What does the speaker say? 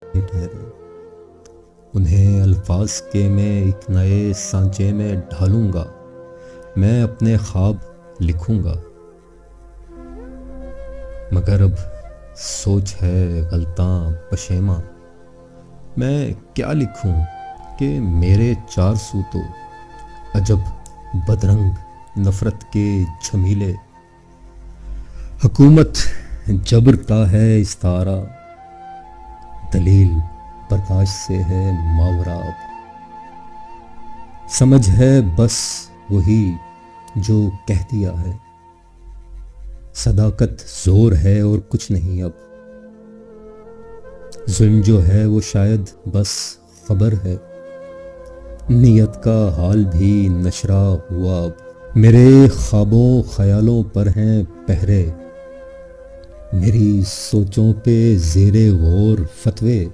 ٹھہرے انہیں الفاظ کے میں ایک نئے سانچے میں ڈھالوں گا، میں اپنے خواب لکھوں گا، مگر اب سوچ ہے غلطاں پشیماں، میں کیا لکھوں کہ میرے چار سو تو عجب بدرنگ نفرت کے جھمیلے، حکومت جبر کا ہے استعارہ، دلیل برداشت سے ہے ماورا، اب سمجھ ہے بس وہی جو کہہ دیا ہے، صداقت زور ہے اور کچھ نہیں، اب ظلم جو ہے وہ شاید بس خبر ہے، نیت کا حال بھی نشرہ ہوا، اب میرے خوابوں خیالوں پر ہیں پہرے، میری سوچوں پہ زیر غور فتوے،